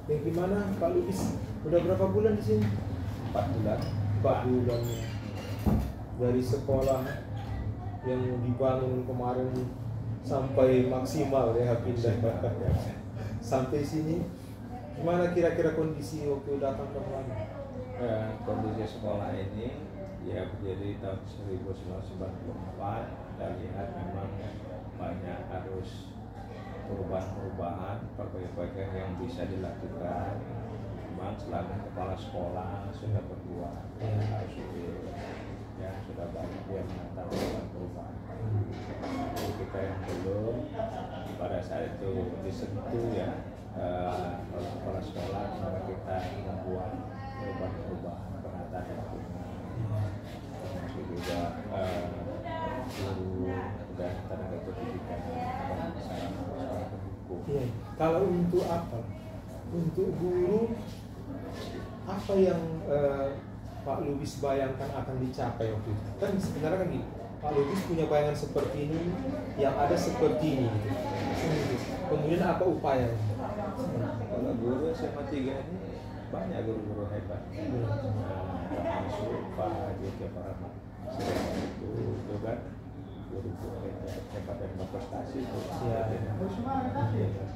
Gimana Pak Lubis? Udah berapa bulan di sini? 4 bulan. 4 bulan. Dari sekolah yang dibangun kemarin sampai maksimal ya pindah sampai sini. Gimana kira-kira kondisi waktu datang kemarin? Kondisi sekolah ini ya berdiri tahun 1994. Kita lihat memang banyak harus perubahan-perubahan, perbaikan yang bisa dilakukan. Memang selama kepala sekolah sudah berdua, harus ya sudah banyak yang mengatakan perubahan. Jadi kita yang belum pada saat itu disentuh ya oleh kepala sekolah, maka kita membuat perubahan-perubahan penataan lingkungan, termasuk juga guru dan tenaga pendidikan masalah pendukung. Iya. Kalau untuk apa? Untuk guru apa yang Pak Lubis bayangkan akan dicapai waktu itu? Kan sebenarnya kan gitu, Pak Lubis punya bayangan seperti ini, yang ada seperti ini gitu. Kemudian apa upaya? Kalau guru SMA 3 ini banyak guru-guru hebat, termasuk Pak J.K. Rahmat itu kan guru-guru hebat dan berprestasi itu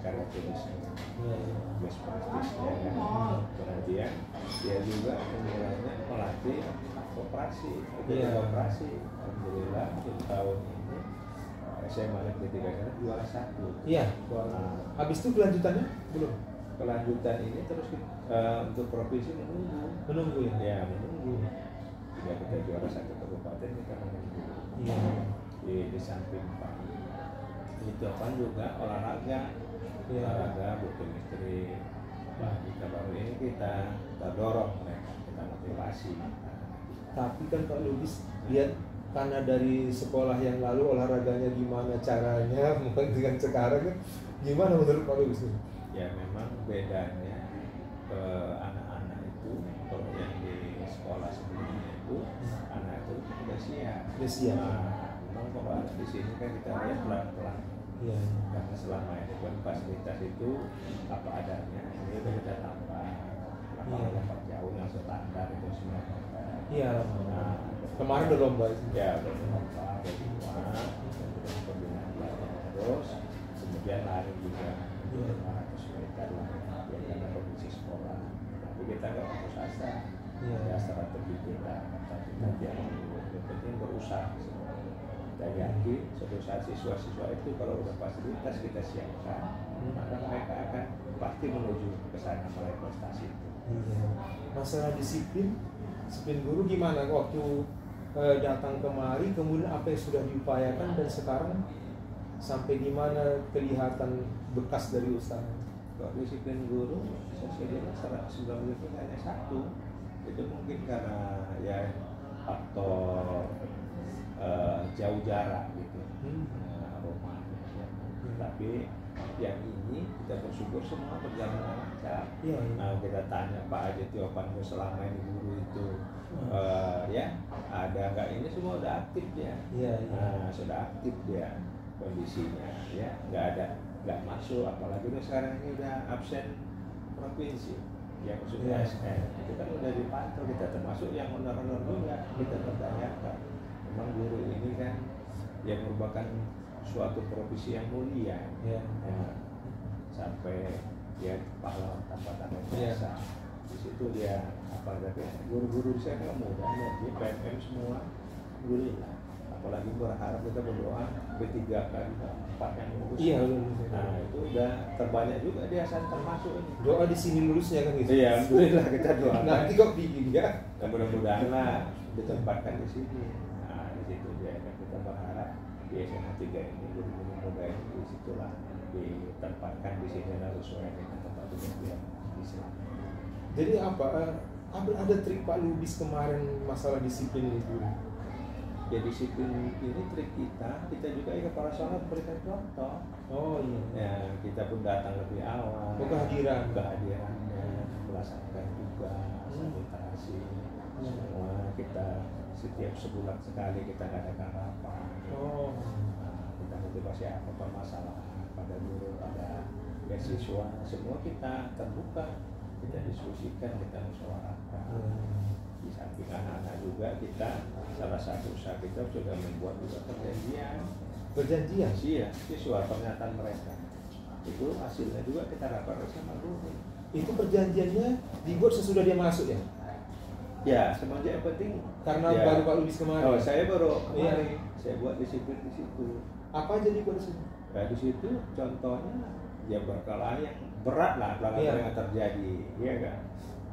karena tulisnya best practice-nya kan. Kemudian dia juga penilaiannya melatih koperasi, koperasi. Alhamdulillah di tahun ini SMA Negeri 3 juara 1. Iya. Habis itu kelanjutannya belum? Kelanjutan ini terus untuk provinsi menunggu ya. Ya menunggu. Jika kita juara 1 kabupaten kita menunggu. Iya. Di samping Pak itu kan juga olahraga, biochemistry. Kita baru ini kita dorong mereka, kita motivasi. Tapi kan Pak Lubis lihat karena dari sekolah yang lalu olahraganya gimana caranya dengan sekarang kan gimana menurut Pak Lubis? Ya memang bedanya anak-anak itu kalau yang di sekolah sebelumnya itu anak itu udah siap. Memang kalau di sini kan kita lihat pelan-pelan. Ya. Karena selama ini kan fasilitas itu apa adanya, ini udah kita tambah lapangan jauh yang standar itu semua. Iya. Kemarin udah lomba itu. Ya udah lomba, pembinaan terus, kemudian lari juga 500 meter lah, ya karena kondisi sekolah. Tapi kita nggak putus asa, ya strategi kita yang penting berusaha. Kita yakin suatu saat siswa-siswa itu kalau udah fasilitas kita siapkan, maka mereka akan pasti menuju ke sana meraih prestasi itu. Masalah disiplin guru gimana waktu datang kemari, kemudian apa yang sudah diupayakan dan sekarang sampai di mana kelihatan bekas dari usaha? Kalau disiplin guru, saya kira 190 itu hanya satu. Itu mungkin karena ya faktor jauh jarak gitu, rumah. Tapi yang ini kita bersyukur semua berjalan lancar. Nah kita tanya Pak Aji Tiopan selama ini guru itu ya ada nggak, ini semua udah aktif dia. Nah, sudah aktif dia kondisinya, ya nggak masuk, apalagi udah sekarang ini udah absen provinsi, yang maksudnya SN itu kan udah dipantau kita, termasuk yang honor-honor juga kita bertanyakan. Memang guru ini kan yang merupakan suatu profesi yang mulia, sampai dia pahlawan tanpa tanda jasa. Di situ dia apa tapi guru-guru saya kan muda, dia PNM semua, alhamdulillah. Apalagi berharap kita berdoa B3 kan 4 yang lulus. Nah itu udah terbanyak juga dia termasuk ini. Doa di sini lulusnya kan gitu. Iya, alhamdulillah kita doa. Nanti kok bikin ya. Mudah-mudahan lah ditempatkan di sini. Nah di situ dia kita berharap di SMA 3 ini guru-guru muda ini di situlah ditempatkan di sini lalu sesuai dengan tempat yang dia bisa. Jadi apa? Ada trik Pak Lubis kemarin masalah disiplin itu. Ya disiplin ini trik kita juga ya kepala sekolah berikan contoh. Oh iya. Ya kita pun datang lebih awal. Kehadirannya melaksanakan tugas, administrasi. Semua kita setiap sebulan sekali kita adakan rapat. Kita motivasi apa permasalahan pada guru, pada ya siswa semua kita terbuka, kita diskusikan, kita musyawarahkan. Di samping anak-anak juga kita salah satu usaha kita sudah membuat juga perjanjian iya siswa pernyataan mereka itu hasilnya juga kita rapat bersama guru. Itu perjanjiannya dibuat sesudah dia masuk ya? Ya semuanya yang penting karena ya, baru Pak Lubis kemarin. Oh saya baru kemarin iya. Saya buat disiplin di situ. Apa aja dibuat di situ? Nah, di situ contohnya ya berkelahi yang berat lah pelanggaran yang terjadi, ya kan?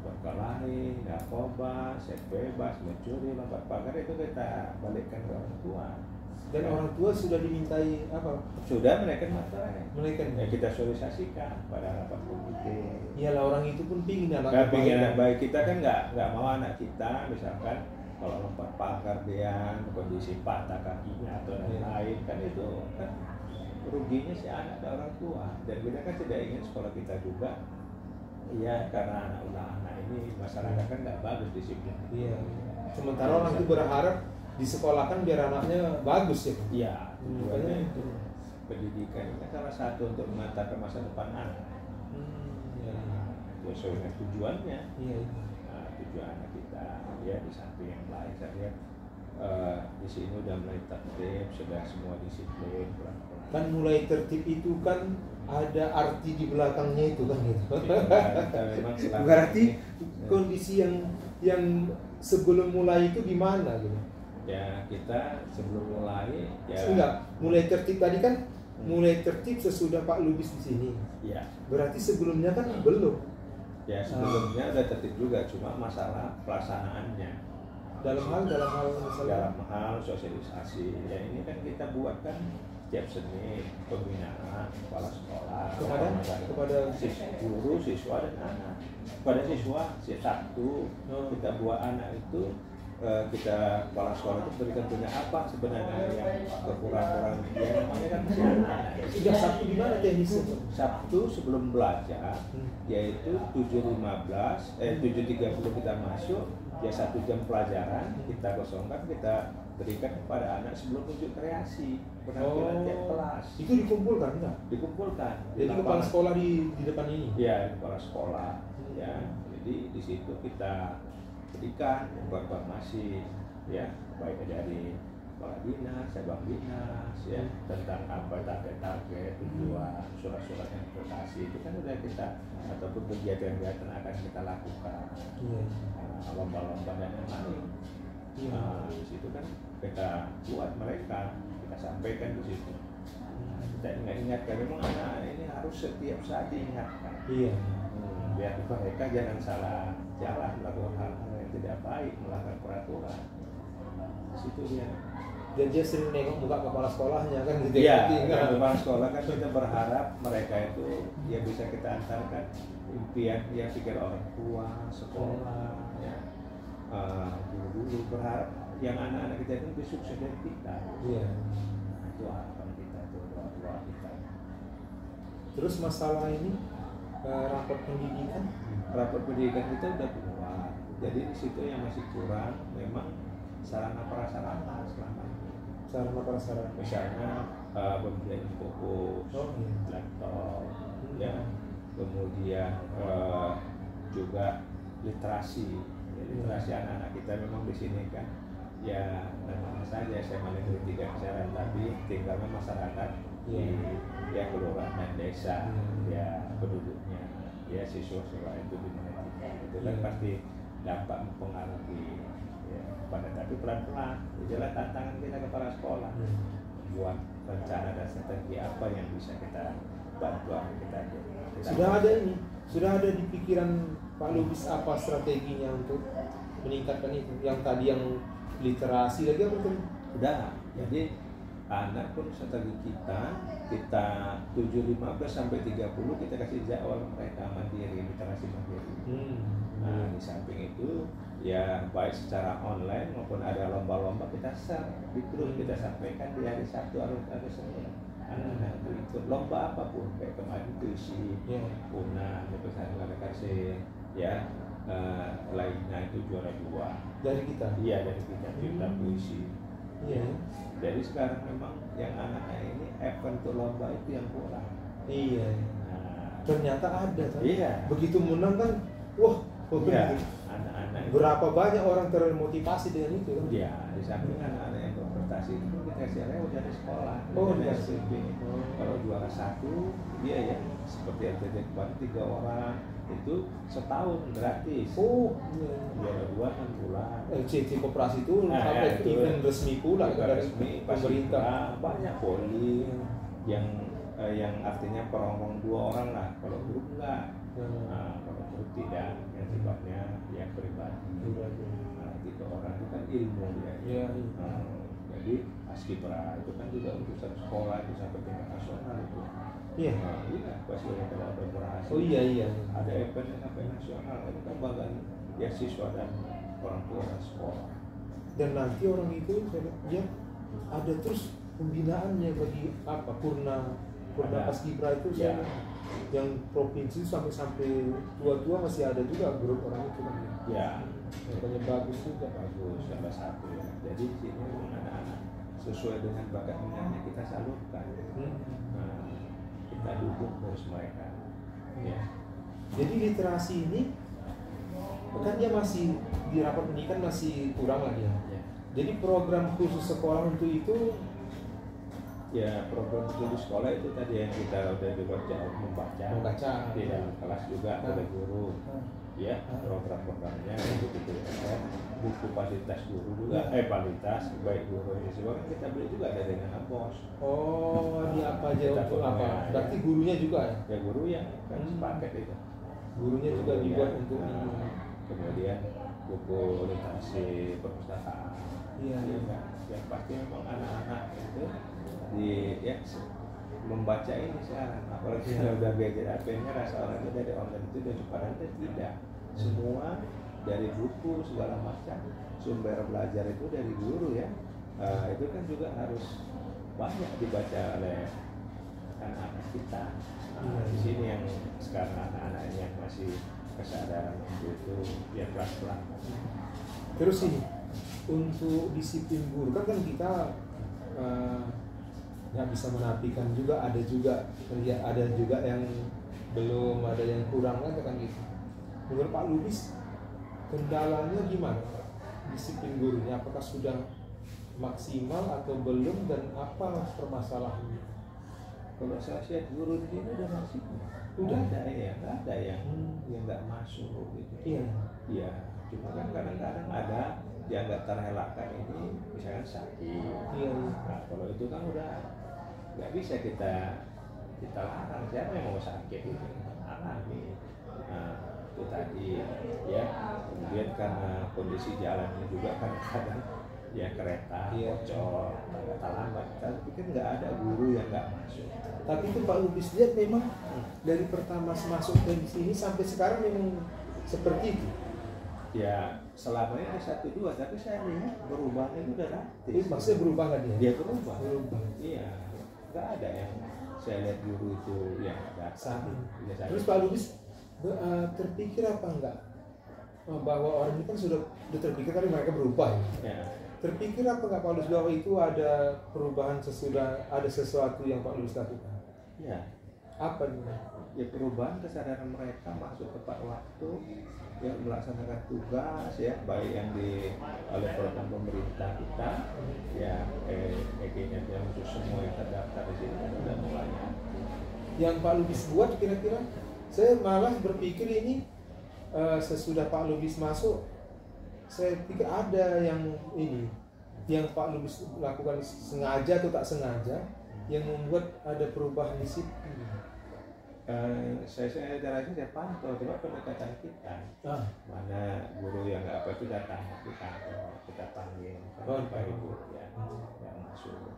Berkelahi, narkoba, seks bebas, mencuri, lompat pagar itu kita balikkan ke orang tua. Dan orang tua sudah dimintai apa? Sudah menaikkan materai. Menaikkan. Ya kita sosialisasikan pada rapat komite. Iyalah orang itu pun pingin anak. Nah, pingin anak baik kita kan nggak mau anak kita misalkan kalau lompat pagar dia kondisi patah kakinya atau lain-lain kan itu kan ruginya si anak dan orang tua. Dan kita kan tidak ingin sekolah kita juga. Iya, karena anak-anak ini masyarakat kan nggak bagus disiplin. Iya. Sementara orang itu berharap disekolahkan biar anaknya bagus ya. Iya. Tujuannya itu pendidikan itu salah satu untuk mengantarkan masa depan anak. Iya. Sesuai dengan tujuannya. Iya. Nah, tujuan anak kita ya di samping yang lain saya lihat di sini udah mulai tertib, sudah semua disiplin. Kan mulai tertib itu kan ada arti di belakangnya itu kan gitu. Berarti kondisi yang sebelum mulai itu gimana gitu? Ya kita sebelum mulai ya. Enggak, mulai tertib tadi kan mulai tertib sesudah Pak Lubis di sini. Ya. Berarti sebelumnya kan belum. Ya sebelumnya udah tertib juga, cuma masalah pelaksanaannya. Dalam hal sosialisasi. Ya ini kan kita buat kan setiap Senin pembinaan kepala sekolah kepada guru, siswa dan anak. Pada siswa setiap Sabtu kita buat anak itu kita kepala sekolah itu berikan punya apa sebenarnya yang kurang-kurang dia namanya kan masih anak. Sejak Sabtu di mana teknisnya? Sabtu sebelum belajar yaitu 7.30 kita masuk ya 1 jam pelajaran kita kosongkan kita berikan kepada anak sebelum unjuk kreasi penampilan tiap kelas. Itu dikumpulkan enggak? Dikumpulkan. Jadi kepala sekolah di depan ini. Iya, kepala sekolah. Ya, jadi di situ kita berikan informasi ya baik dari kepala dinas, cabang dinas ya tentang apa target tujuan, surat-surat investasi itu kan udah kita ataupun kegiatan-kegiatan akan kita lakukan. Lomba-lomba dan lain-lain. Nah, di situ kan kita buat mereka, kita sampaikan di situ. Kita ingatkan memang anak ini harus setiap saat diingatkan. Iya. Biar mereka jangan salah jalan melakukan hal-hal yang tidak baik, melanggar peraturan. Di situ dia. Dan dia sering nengok muka kepala sekolahnya kan gitu. Iya, kepala sekolah kan kita berharap mereka itu ya bisa kita antarkan impian yang pikir orang tua, sekolah, ya. Guru-guru berharap yang anak-anak kita itu lebih sukses dari kita. Iya. Itu harapan kita, itu doa-doa kita. Terus masalah ini rapor pendidikan kita udah keluar. Jadi di situ yang masih kurang memang sarana prasarana selama ini. Sarana prasarana. Misalnya pembelian fokus, laptop, ya. Kemudian juga literasi. Literasi anak-anak kita memang di sini kan ya namanya saja SMA Negeri 3 Kejaran, tapi tinggalnya masyarakat di ya kelurahan dan desa ya penduduknya ya siswa-siswa itu di mana itu kan pasti dapat mempengaruhi ya pada tapi pelan-pelan itulah tantangan kita kepala sekolah buat rencana dan strategi apa yang bisa kita bantu kita sudah ada di pikiran Pak Lubis apa strateginya untuk meningkatkan itu yang tadi yang literasi lagi apa tuh? Udah, jadi anak pun strategi kita 7.15 sampai 30 kita kasih jadwal mereka mandiri, literasi mandiri. Nah di samping itu ya baik secara online maupun ada lomba-lomba kita share di grup kita sampaikan di hari Sabtu harus ada Senin. Anak-anak itu ikut lomba apapun kayak kemarin puisi, punah, misalnya kasih ya lainnya itu juara 2 dari kita. Iya dari kita kita puisi. Iya. Jadi sekarang memang yang anak-anak ini event untuk lomba itu yang kurang. Iya. Nah ternyata ada kan? Iya. Begitu menang kan, wah, Iya. begitu. Anak-anak Berapa banyak orang termotivasi dengan itu kan? ya di samping anak-anak yang berprestasi itu kita istilahnya udah di sekolah. Oh, di iya. SMP. Kalau juara satu dia ya seperti LTD kemarin 3 orang itu setahun gratis. Oh, iya. Juara 2 6 bulan. LCT Koperasi itu Nah, sampai itu event resmi pula Bukan dari resmi, pemerintah. pasti banyak poli yang artinya perongrong 2 orang lah. Kalau grup enggak. Nah, kalau grup tidak, yang sifatnya ya pribadi. Nah, 3 orang itu kan ilmu dia. Iya. Nah, jadi Paskibra itu kan juga urusan sekolah itu sampai tingkat nasional itu. Iya. Nah, iya, Paskibra kalau ada berhasil. Oh iya iya. Ada event yang sampai nasional itu kan banggaan ya siswa dan orang tua dan sekolah. Dan nanti orang itu saya lihat dia ada terus pembinaannya bagi apa Purna Ada. Paskibra itu Ya. saya lihat. Yang provinsi sampai tua-tua masih ada juga grup orang itu kan. Ya, Makanya bagus juga. bagus salah satu ya. Jadi di sini memang anak-anak sesuai dengan bakat minatnya kita salurkan. Nah, kita dukung terus mereka. Ya. Jadi literasi ini kan dia masih di rapat pendidikan masih kurang lagi ya. Ya. Jadi program khusus sekolah untuk itu Ya, program itu di sekolah itu tadi yang kita udah dibaca membaca di dalam kelas juga oleh guru. Ya, program-programnya itu gitu. Buku fasilitas guru juga, fasilitas baik guru ini semua kan kita beli juga dari dengan bos. Oh, dia apa aja Kita untuk apa? punya, Berarti ya. gurunya juga ya? Ya guru yang kan sepaket itu. Gurunya juga Guru dibuat ya. untuk Nah, kemudian buku literasi perpustakaan. Iya, Ya, iya. kan? Yang pasti memang anak-anak itu membaca ini sekarang, apalagi kalau udah gadget HP-nya rasa orang itu dari online itu dari padahal tidak. Semua dari buku segala macam sumber belajar itu dari guru ya. Itu kan juga harus banyak dibaca oleh anak-anak kita. Di sini yang sekarang anak-anak yang masih kesadaran untuk itu ya pelan-pelan. Terus ini untuk disiplin guru kan kita nggak bisa menafikan juga ada juga yang belum, ada yang kurang kan gitu. Menurut Pak Lubis kendalanya gimana disiplin gurunya? Apakah sudah maksimal atau belum dan apa permasalahannya? Kalau saya lihat guru di sini udah maksimal. Udah ada ya, nggak ada yang nggak masuk gitu. Iya. Iya, cuma kan kadang-kadang ada yang nggak terelakkan ini misalnya sakit. Iya. Nah, kalau itu kan udah nggak bisa kita larang, siapa yang mau sakit itu alami. Nah, itu tadi ya. Kemudian karena kondisi jalannya juga kan kadang ya kereta bocor, kereta lambat. Tapi kan nggak ada guru yang nggak masuk. Tapi itu Pak Lubis lihat memang dari pertama masuk ke sini sampai sekarang memang seperti itu. Ya selama ini 1-2, tapi saya lihat berubahnya itu udah drastis. Maksudnya berubah nggak dia? Dia berubah. Iya. Nggak ada yang saya lihat guru itu yang saat ini. Ya, terus Pak Lubis terpikir apa enggak bahwa orang ini kan sudah terpikir kan mereka berubah ya. Terpikir apa enggak Pak Lubis bahwa itu ada perubahan sesudah ada sesuatu yang Pak Lubis lakukan? Ya. Apa ini? Ya perubahan kesadaran mereka masuk tepat waktu, yang melaksanakan tugas ya, baik yang oleh program pemerintah kita ya, EG-nya yang untuk semua yang terdaftar di sini kan udah mulai. Yang Pak Lubis buat kira-kira, saya malah berpikir ini sesudah Pak Lubis masuk, saya pikir ada yang ini yang Pak Lubis lakukan sengaja atau tak sengaja yang membuat ada perubahan disiplin. Saya pantau coba pendekatan kita, mana guru yang nggak apa itu datang kita panggil Pak Ibu ya yang masuk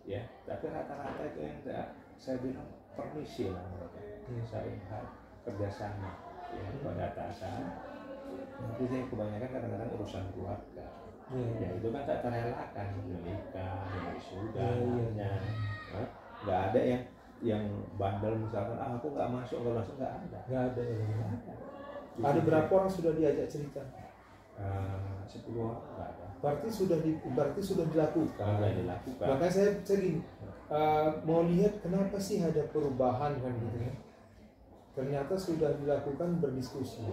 ya, tapi rata-rata itu yang saya bilang permisi lah mereka, saya kerjasama ya pada atasan. Nanti saya kebanyakan kadang-kadang urusan keluarga ya itu kan tak terelakkan, menikah, wisuda, nggak ada yang bandel misalkan aku nggak masuk kalau langsung nggak ada. Ada berapa orang sudah diajak cerita? 10 orang nggak ada. Berarti sudah dilakukan. Makanya saya gini mau lihat kenapa sih ada perubahan kan gitu ya. Ternyata sudah dilakukan berdiskusi.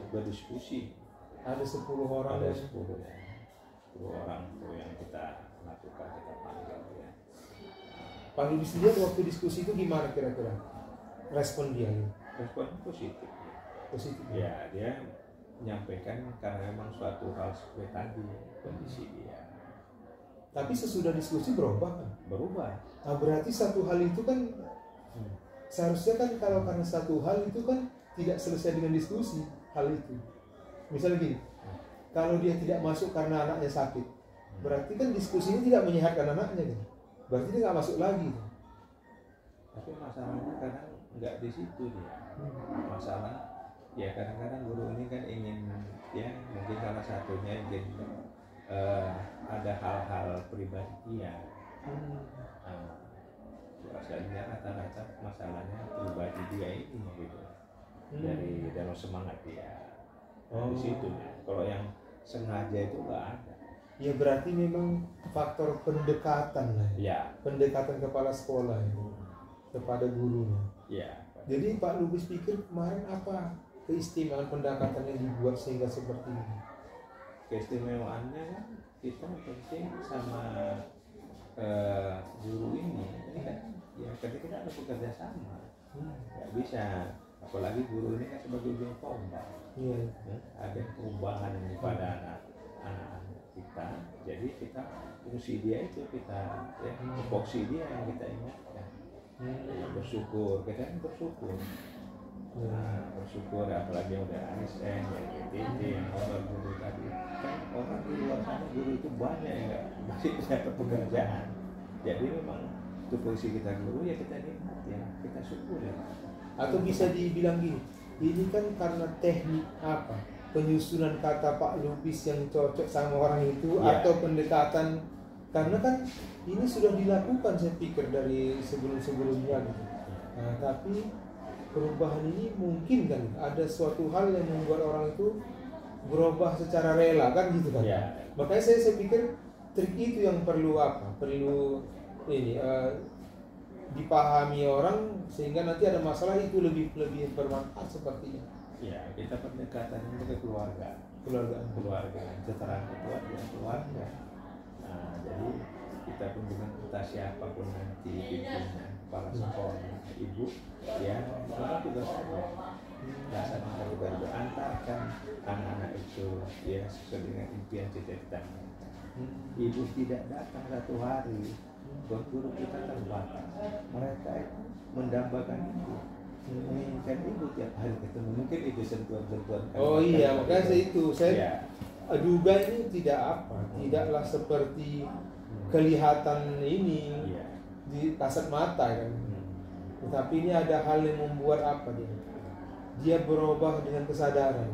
Ada 10 orang. Ada 10 ya. 10 orang itu yang kita lakukan, kita panggil ya. Pak Lubis lihat waktu diskusi itu gimana kira-kira respon dia? Responnya positif. Positif. Ya, dia menyampaikan karena memang suatu hal seperti tadi kondisi dia. Tapi sesudah diskusi berubah kan? Berubah. Nah, berarti satu hal itu kan seharusnya kan kalau karena satu hal itu kan tidak selesai dengan diskusi hal itu. Misalnya gini, kalau dia tidak masuk karena anaknya sakit, berarti kan diskusinya tidak menyehatkan anaknya kan? Berarti dia nggak masuk lagi. Tapi masalahnya kadang nggak di situ dia. Masalah ya kadang-kadang guru ini kan ingin ya mungkin salah satunya ingin ada hal-hal pribadi dia. Biasanya rata-rata masalahnya pribadi dia ini gitu. Dari dalam semangat dia. Di situ ya. Kalau yang sengaja itu nggak ada. Ya berarti memang faktor pendekatan lah. Ya. Pendekatan kepala sekolah itu kepada gurunya. Ya. Jadi Pak Lubis pikir kemarin apa keistimewaan pendekatan yang dibuat sehingga seperti ini? Keistimewaannya kan kita penting sama guru ini kan ya ketika kita ada bekerja sama nggak bisa, apalagi guru ini kan sebagai ujung tombak. Ada perubahan pada anak-anak kita, jadi kita fungsi dia itu kita ya tupoksi dia yang kita ingatkan. Bersyukur, kita kan bersyukur. Bersyukur apalagi udah ASN yang GTD yang orang guru tadi kan orang di luar sana guru itu banyak yang masih dapat pekerjaan. Jadi memang tupoksi kita guru ya kita nikmat ya kita syukur ya. Atau bisa dibilang gini, ini kan karena teknik apa penyusunan kata Pak Lubis yang cocok sama orang itu atau pendekatan, karena kan ini sudah dilakukan saya pikir dari sebelum-sebelumnya gitu. Nah, tapi perubahan ini mungkin kan ada suatu hal yang membuat orang itu berubah secara rela kan gitu kan. Makanya saya pikir trik itu yang perlu perlu ini dipahami orang sehingga nanti ada masalah itu lebih bermanfaat sepertinya. Ya, kita pendekatan ini ke keluarga, seterang keluarga. Nah, jadi kita pun dengan kita siapapun nanti pimpinan kepala sekolah, ibu, ya, kita tugas saja. Dasarnya kita juga antarkan anak-anak itu ya sesuai dengan impian cita-cita. Ibu tidak datang satu hari, guru kita terbatas. Mereka itu mendambakan ibu, menginginkan ibu tiap hari ketemu. Mungkin itu sentuhan-sentuhan. Oh iya, makanya saya duga ini tidaklah seperti kelihatan ini di kasat mata kan. Tetapi ini ada hal yang membuat dia berubah dengan kesadaran.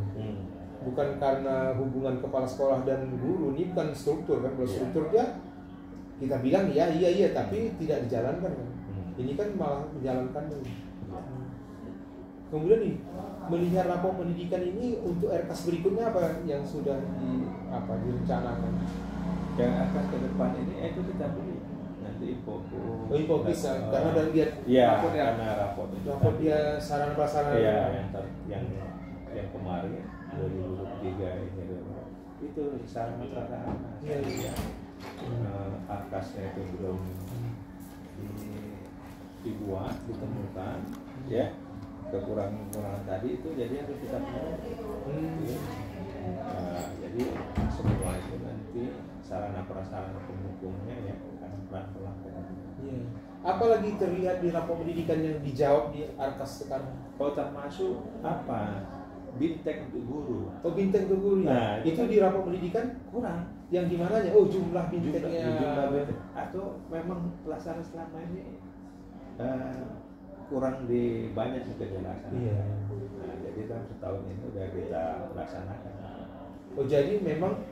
Bukan karena hubungan kepala sekolah dan guru, ini bukan struktur kan. Kalau struktur dia kita bilang iya tapi tidak dijalankan kan. Ini kan malah menjalankan. Kemudian nih melihat rapor pendidikan ini untuk RKAS berikutnya apa yang sudah direncanakan? Yang akan ke depan ini itu kita beli nanti infocus karena dari lihat rapor dia sarana prasarana yang kemarin 2023 ini itu sarana prasarana arkasnya itu belum dibuat ditemukan ya kekurangan tadi itu jadi harus kita penuhi. Jadi semua itu nanti sarana prasarana pendukungnya ya akan pelan-pelan. Apalagi terlihat di rapor pendidikan yang dijawab di Arkas sekarang? Oh termasuk Bintang untuk guru. Oh bintang untuk guru ya? Nah, itu di rapor pendidikan kurang. Yang dimananya? Oh jumlah bintangnya. Atau memang pelaksanaan selama ini kurang di banyak juga dilaksanakan. Nah, jadi dalam setahun ini udah kita laksanakan. Oh jadi memang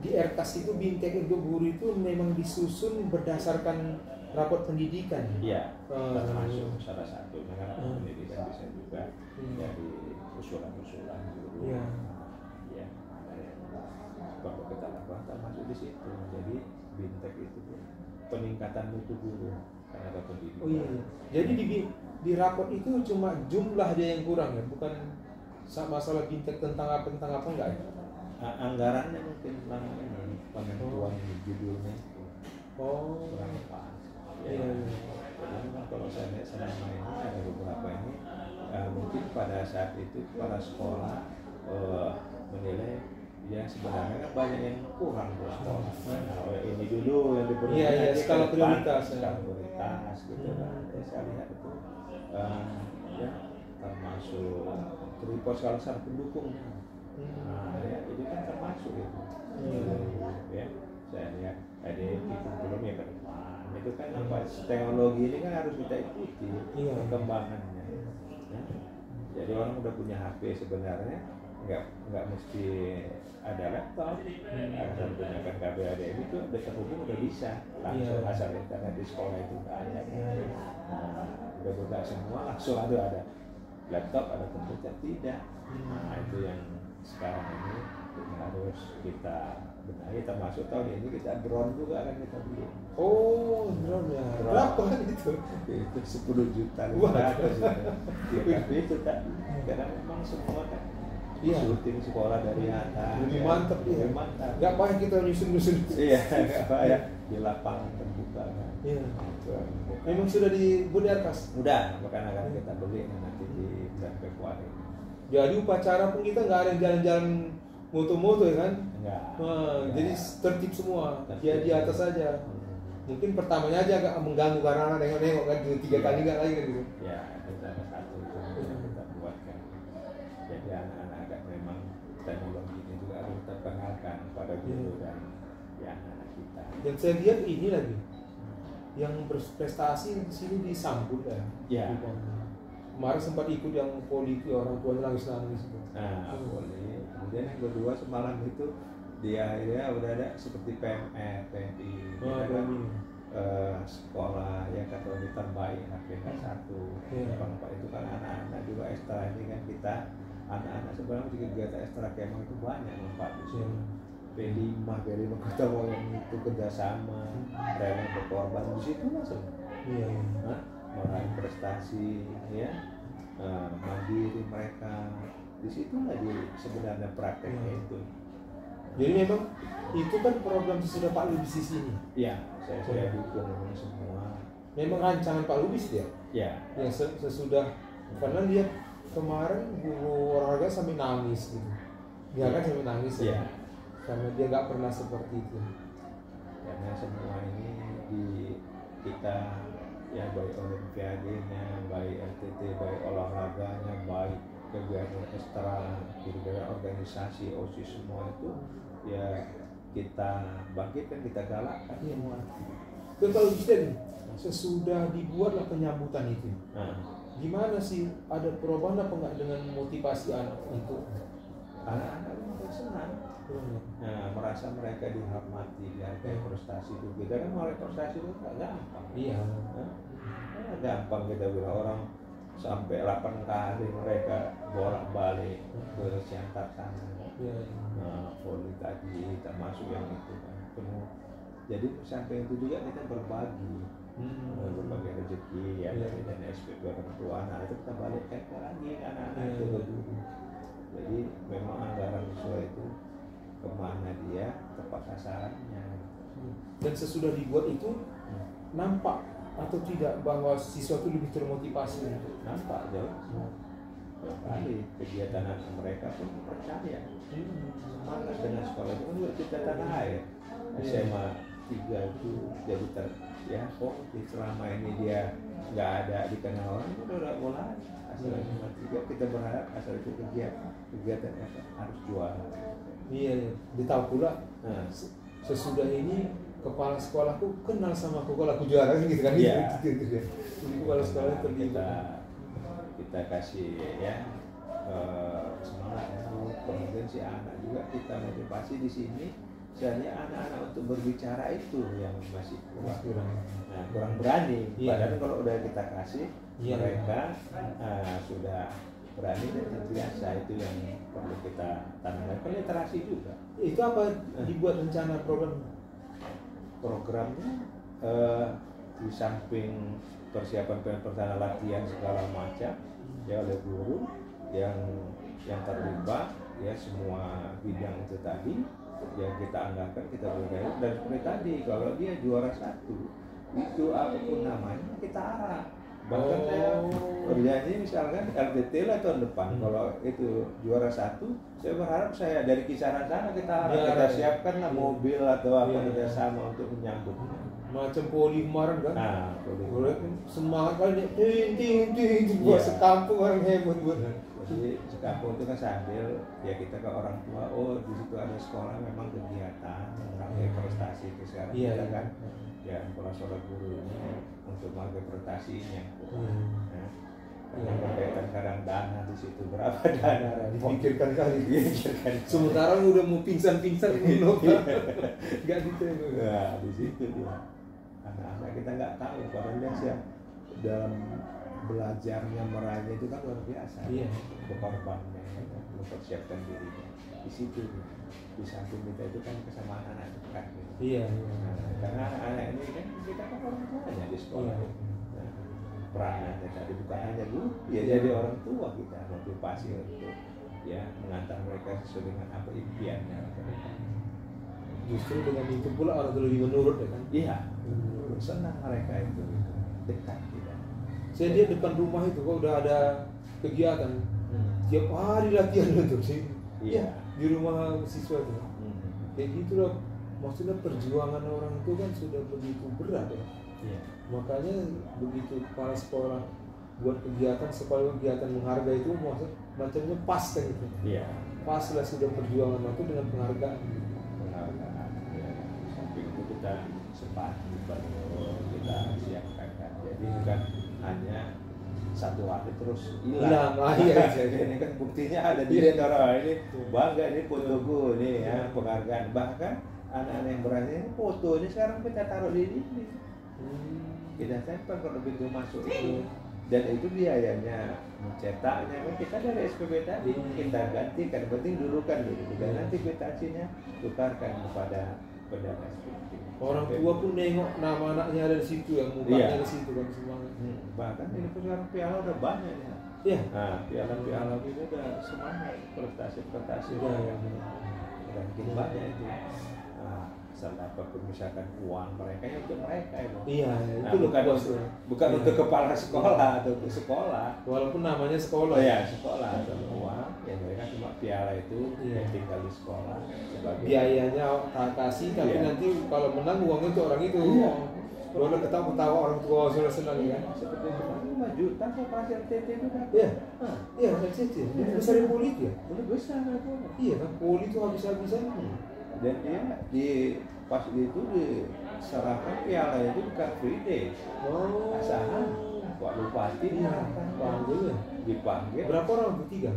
di RKAS itu bintang untuk guru itu memang disusun berdasarkan rapor pendidikan. Iya. Termasuk salah satu karena pendidikan bisa juga dari usulan-usulan guru. Ya. Kalau kita lakukan termasuk di situ. Jadi bintang itu peningkatan mutu guru karena ada pendidikan. Oh iya. Jadi di rapot itu cuma jumlah dia yang kurang ya, bukan masalah bintang tentang apa enggak ya? Anggarannya mungkin memang ini penentuan judulnya itu kurang pas. Iya. Jadi memang kalau saya lihat selama ini ada beberapa ini mungkin pada saat itu kepala sekolah menilai ya sebenarnya kan banyak yang kurang buat sekolah. Nah, ini dulu yang diberikan. Iya, skala prioritas. Skala prioritas gitu kan. Saya lihat itu ya termasuk tripod salah satu pendukungnya. Nah, ya itu kan termasuk itu. Ya, saya lihat ada belum ya ke depan. Itu kan apa teknologi ini kan harus kita ikuti perkembangannya. Ya. Jadi orang udah punya HP sebenarnya nggak mesti ada laptop, asal gunakan kabel HDMI itu udah terhubung udah bisa langsung asal internet di sekolah itu nggak ada. Udah buka semua langsung ada laptop, ada komputer tidak. Nah itu yang sekarang ini harus kita benahi, termasuk tahun ini kita drone juga akan kita beli. Oh, drone ya. Berapa kan itu? Itu 10 juta. Wah, tapi itu tak karena memang semua kan syuting sekolah dari atas. Lebih mantap ya. Lebih mantap. Gak payah kita nyusun-nyusun. Iya, gak payah di lapangan terbuka kan. Iya. Memang sudah dibuat di atas. Udah, makanya akan kita beli nanti di bulan Februari. Jadi upacara pun kita nggak ada jalan-jalan moto-moto ya kan? Enggak. Jadi tertib semua. Dia di atas saja. Mungkin pertamanya aja agak mengganggu karena anak nengok-nengok kan 3 kali nggak lagi kan gitu. Ya, itu salah satu itu yang kita buatkan. Jadi anak-anak agak memang teknologi ini juga harus kita kenalkan pada guru dan anak-anak kita. Dan saya lihat ini lagi yang berprestasi di sini disambut ya. Ya. Kemarin sempat ikut yang politik orang tua nangis-nangis. Nah, boleh. Kemudian yang kedua semalam itu dia akhirnya udah ada seperti PMR, PMI, sekolah yang kata terbaik HPK 1. Pak itu kan anak-anak juga ekstra ini kan kita anak-anak sebenarnya di kegiatan ekstra kemah itu banyak manfaat di sini. P5 kita mau yang itu kerjasama, rela berkorban di situ langsung. Meraih prestasi, ya, mandiri mereka di situ lagi sebenarnya prakteknya itu. Jadi memang itu kan program sesudah Pak Lubis di sini. Iya, saya dukung semua. Memang rancangan Pak Lubis dia. Iya. Yang sesudah karena dia kemarin guru olahraga sampai nangis gitu. Dia kan sampai nangis ya. Karena dia nggak pernah seperti itu. Karena semua ini di kita ya baik olimpiadenya, baik LTT, baik olahraganya, baik kegiatan ekstra, kegiatan organisasi, OSIS semua itu ya kita bangkitkan, kita galakkan semua. Kalau bisa sesudah dibuatlah penyambutan itu, gimana sih ada perubahan apa enggak dengan motivasi anak untuk anak-anak mereka senang, merasa mereka dihormati, dihargai prestasi itu. Kita kan oleh prestasi itu nggak gampang. Iya. Gampang kita bilang orang sampai 8 kali mereka bolak-balik ke Siantar sana. Poli tadi termasuk yang itu kan penuh. Jadi sampai itu juga kita berbagi, berbagi rezeki ya dan SPP orang tua anak itu kita balikkan lagi anak-anak itu dulu. Jadi memang anggaran sesuai itu kemana dia tepat sasarannya. Dan sesudah dibuat itu nampak atau tidak bahwa siswa itu lebih termotivasi? Nampak jauh. Kali kegiatan anak mereka pun percaya semangat dengan sekolah itu kan juga cita tanah air. SMA 3 itu jadi selama ini dia nggak ada dikenal orang itu udah mulai asal SMA 3 kita berharap asal itu kegiatan harus juara. Iya. Ditahu pula sesudah ini kepala sekolahku kenal sama aku kalau aku juara gitu kan? Iya. Jadi kepala sekolah kita kasih ya semangat kemudian si anak juga kita motivasi di sini. Misalnya anak-anak untuk berbicara itu yang masih kurang berani. Padahal kalau udah kita kasih mereka sudah berani dan terbiasa, itu yang perlu kita tanamkan. Literasi juga. Itu apa dibuat rencana programnya? Programnya di samping persiapan latihan segala macam ya oleh guru yang terlibat ya semua bidang itu tadi yang kita anggarkan kita beri. Dan seperti tadi kalau dia juara 1 itu apapun namanya kita arah. Bahkan saya berjanji misalkan LPT lah tahun depan kalau itu juara 1 saya berharap saya dari kisaran sana kita siapkan lah mobil atau apa kerjasama untuk menyambut macam poli kemarin kan. Nah, poli semangat kali ting buat sekampung orang hebat buat. Jadi sekampung itu kan sambil ya kita ke orang tua, oh di situ ada sekolah memang kegiatan menghargai prestasi itu sekarang kita kan ya sekolah guru ini untuk menghargai prestasinya. Yang berkaitan kadang dana di situ berapa dana dipikirkan kali. Sementara udah mau pingsan nggak diterima. Nah di situ dia anak-anak kita nggak tahu padahal dia siap dalam belajarnya meraihnya itu kan luar biasa. Berkorbannya mempersiapkan dirinya di situ di samping kita itu kan kesamaan anak itu kan gitu. Karena anak ini kan kita kan orang tuanya di sekolah. Peranannya tadi bukan hanya guru, ya jadi orang tua kita motivasi untuk ya mengantar mereka sesuai dengan apa impiannya. Justru dengan itu pula orang tua lebih menurut ya kan? Iya, senang mereka itu dekat kita. Saya lihat depan rumah itu kok udah ada kegiatan tiap hari latihan untuk sih. Iya. Di rumah siswa itu. Kayak gitu loh. Maksudnya perjuangan orang itu kan sudah begitu berat ya. Iya. Makanya begitu kepala sekolah buat kegiatan menghargai itu macamnya pas kan gitu. Iya. Pas lah sudah perjuangan itu dengan penghargaan. Ya. Samping itu kita sepatu baru kita siapkan kan. Jadi bukan hanya satu hari terus hilang. Ini kan buktinya ada di restoran ini bangga ini fotoku nih ya penghargaan. Bahkan anak-anak yang berani ini foto ini sekarang kita taruh di sini. Kita tempel kalau pintu masuk itu dan itu biayanya mencetaknya kan kita dari SPB tadi kita gantikan penting dulu kan dan nanti kwitansinya tukarkan kepada pedagang SPB. Orang tua pun nengok nama anaknya ada di situ yang mukanya di situ kan semangat. Bahkan ini sekarang piala udah banyak ya. Iya. Nah piala itu udah semangat prestasi udah makin banyak itu. Salah apapun misalkan uang mereka ya untuk mereka itu. Iya, nah, itu bukan untuk kepala sekolah atau untuk sekolah. Walaupun namanya sekolah. Ya sekolah atau uang, ya mereka cuma piala itu yang tinggal di sekolah. Biayanya kasih, tapi nanti kalau menang uangnya untuk orang itu. Kalau ketawa orang tua sudah senang ya. Seperti kemarin 5 juta koperasi RTT itu kan. Iya, RTT. Itu besar yang poli ya. Udah besar kan. Iya kan, poli itu habis-habisan. Dan dia di pas itu diserahkan piala itu bukan free day. Asahan Pak Bupati dipanggil. Berapa orang tuh? 3?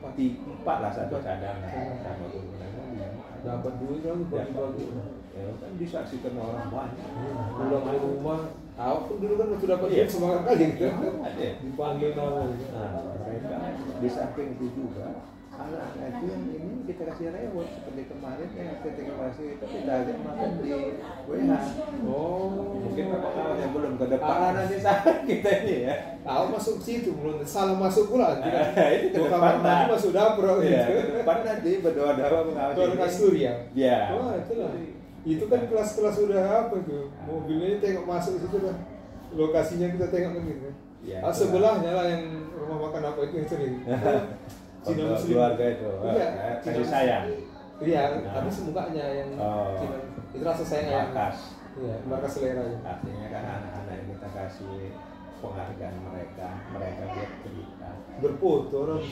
4 lah satu cadangan sama pemenangnya dapat duit kan bagi-bagi. Ya kan disaksikan orang banyak. Pulang ke rumah, aku pun dulu kan sudah dapat duit semangat kali gitu. Dipanggil nama. Nah, mereka di samping itu juga anak-anak itu yang ini kita kasih reward seperti kemarin ya ketika masih itu kita ajak makan di WH. Mungkin pengawasnya belum ke depan nanti saat kita ini ya. Aku masuk situ belum salah masuk pula. Itu ke depan nanti masuk dapur ya. Ke depan nanti berdoa-doa mengawasi. Tuan kasur ya. Ya. Itulah. Itu kan kelas-kelas udah apa tuh? Mobilnya tengok masuk situ lah. Lokasinya kita tengok kan gitu. Ya, sebelahnya lah yang rumah makan apa itu yang sering. Cina Muslim keluarga itu, kasih sayang. Iya, tapi semukanya yang Cina itu rasa sayang. Markas. Iya, markas selera. Artinya kan anak-anak yang kita kasih penghargaan mereka buat cerita. Berfoto orang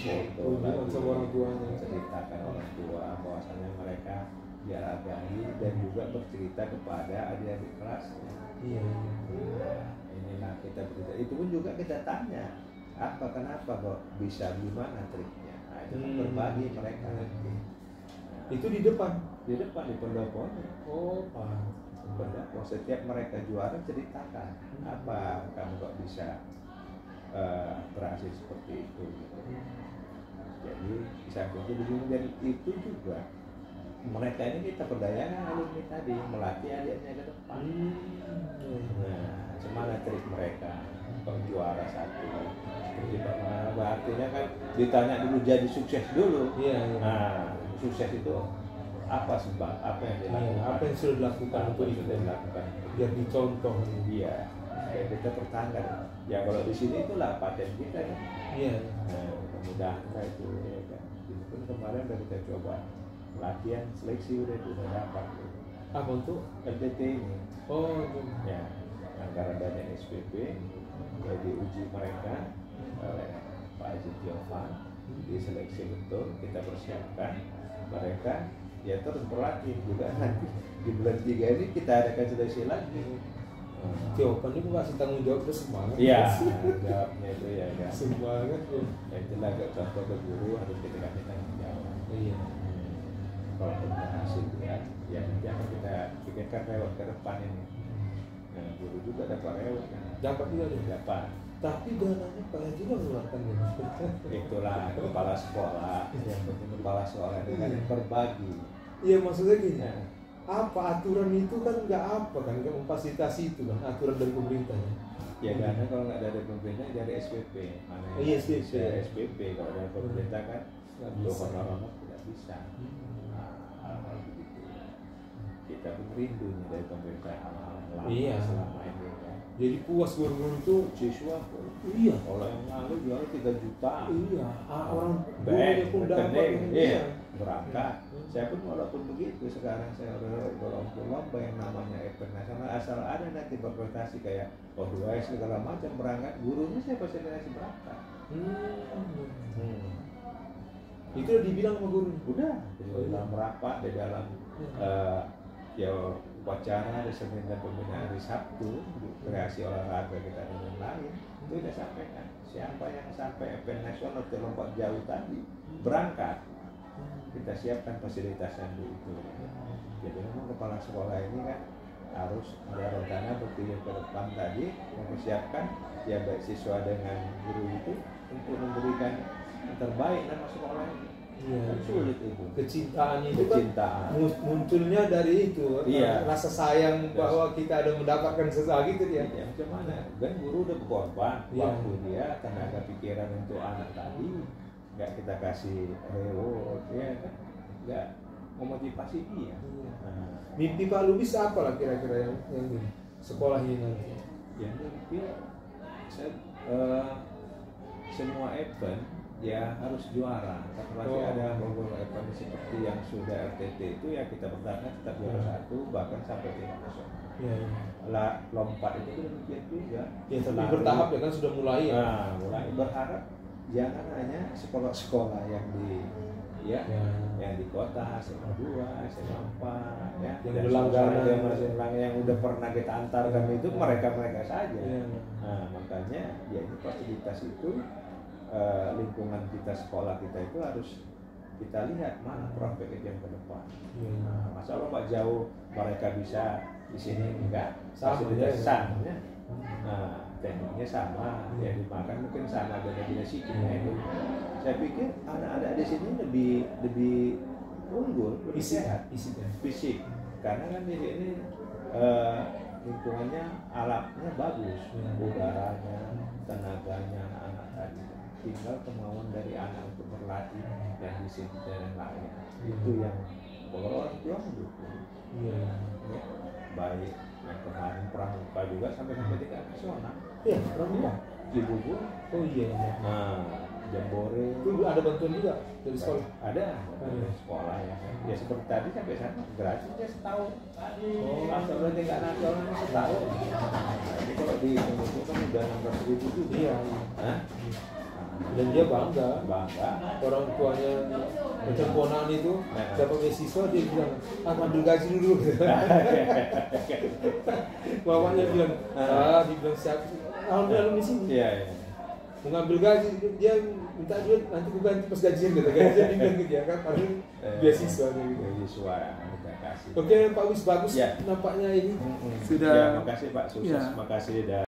sama orang tuanya. Ceritakan orang tua bahwasanya mereka dihargai dan juga bercerita kepada adik-adik kelasnya. Iya. Inilah kita bercerita. Itu pun juga kita tanya. Kenapa kok bisa gimana triknya? Nah, itu berbagi mereka nanti. Itu di depan di pendoponya. Pendopo setiap mereka juara ceritakan apa kamu kok bisa berhasil seperti itu gitu. Jadi bisa itu dan itu juga mereka ini kita berdayakan alumni tadi melatih adiknya ke depan. Nah, semangat trik mereka juara satu. Artinya kan ditanya dulu jadi sukses dulu. Nah, sukses itu apa sebab, apa yang dilakukan, apa yang sudah dilakukan untuk itu dilakukan biar dicontoh. Iya, kayak kita pertahankan. Ya kalau di sini itulah paten kita ya. Iya. Nah, mudah-mudahan itu ya kan. Ini pun kemarin udah kita coba latihan seleksi udah dapat. Apa untuk LTT ini? Oh, ya. Anggaran dana SPP jadi uji mereka oleh Pak Haji Tiovan, diseleksi betul, kita persiapkan mereka ya terus berlatih juga nanti di bulan 3 ini kita adakan seleksi lagi. Tiovan itu kasih tanggung jawab itu semangat. Iya, jawabnya itu ya kan. Semangat ya. Ya itulah contoh ke guru harus kita kasih tanggung jawab. Iya. Kalau berhasil ya nanti akan kita pikirkan lewat ke depan ini. Nah, guru juga dapat rewet kan. Dapat juga deh. Dapat. Tapi dananya banyak juga mengeluarkan ya. Itulah kepala sekolah. Yang penting kepala sekolah itu kan berbagi. Iya maksudnya gini. Nah, apa aturan itu kan nggak apa kan nggak memfasilitasi itu kan aturan dari pemerintah ya. Ya karena kalau nggak dari pemerintah dari SPP. Mana Iya SPP. SPP kalau dari pemerintah kan untuk honor-honor tidak bisa. Hal-hal begitu. Kita pun rindu dari pemerintah hal-hal lama selama ini. Jadi puas guru-guru itu siswa. Iya. Kalau yang lalu jual 3 juta. Iya. Orang bank pun dapat. Iya. Berangkat. Saya pun walaupun begitu sekarang saya udah lomba yang namanya event nasional asal ada nanti berprestasi kayak O2S segala macam berangkat gurunya saya fasilitasi berangkat. Itu udah dibilang sama guru. Udah di dalam rapat di dalam ya upacara ada seminar pembinaan hari Sabtu kreasi olahraga kita dan lain itu udah sampaikan siapa yang sampai event nasional terlompat jauh tadi berangkat kita siapkan fasilitasnya dulu itu. Jadi memang kepala sekolah ini kan harus ada rencana berpikir ke depan tadi mempersiapkan ya baik siswa dengan guru itu untuk memberikan yang terbaik nama sekolah ini. Iya. Kan sulit itu. Kecintaan itu Kecintaan. Kan munculnya dari itu. Iya. Rasa sayang bahwa kita ada mendapatkan sesuatu gitu ya. Ya macam mana? Kan guru udah berkorban waktu dia tenaga pikiran untuk anak tadi nggak kita kasih reward ya kan nggak memotivasi dia. Nah, mimpi Pak Lubis apa lah kira-kira yang sekolah ini nanti? Ya mimpi saya semua event ya harus juara. Tapi masih ada beberapa event seperti yang sudah RTT itu ya kita bertahan tetap juara satu bahkan sampai tingkat nasional. Ya. Lah lompat itu demikian juga. Ya tapi bertahap ya kan sudah mulai ya. Nah, mulai berharap jangan hanya sekolah-sekolah yang di yang di kota SMA 2, SMA 4 ya yang berlangganan yang udah pernah kita antarkan itu mereka saja. Ya. Nah, makanya ya ini fasilitas itu lingkungan kita sekolah kita itu harus kita lihat mana prospek yang ke depan. Nah, masalah Pak jauh mereka bisa di sini enggak fasilitas sama ya. Nah, tekniknya sama, ya dimakan mungkin sama beda-beda sikitnya itu. Saya pikir anak-anak di sini lebih unggul, lebih sehat, fisik. Karena kan di sini lingkungannya alatnya bagus, udaranya, tenaganya anak-anak tadi. Tinggal kemauan dari anak untuk berlatih dan di sini dan lain. Itu yang kalau orang tua mendukung. Ya, baik yang kemarin pramuka juga sampai tingkat nasional. Iya, pramuka. Cibubur. Oh iya. Nah, Jambore. Itu ada bantuan juga dari sekolah. Ada sekolah ya. Ya seperti tadi sampai sana gratis ya setahun. Asal tingkat nasional setahun. Jadi kalau di Indonesia kan udah 600.000 juga. Iya. Dan dia bangga orang tuanya macam ponakan itu dapat beasiswa dia bilang ambil gaji dulu. Bapaknya bilang dibilang siapa alhamdulillah di sini mau ngambil gaji dia minta duit nanti gue ganti pas gajian gitu gajian dia bilang gitu ya kan karena beasiswa kita kasih. Oke Pak Wis bagus nampaknya ini sudah makasih Pak sukses makasih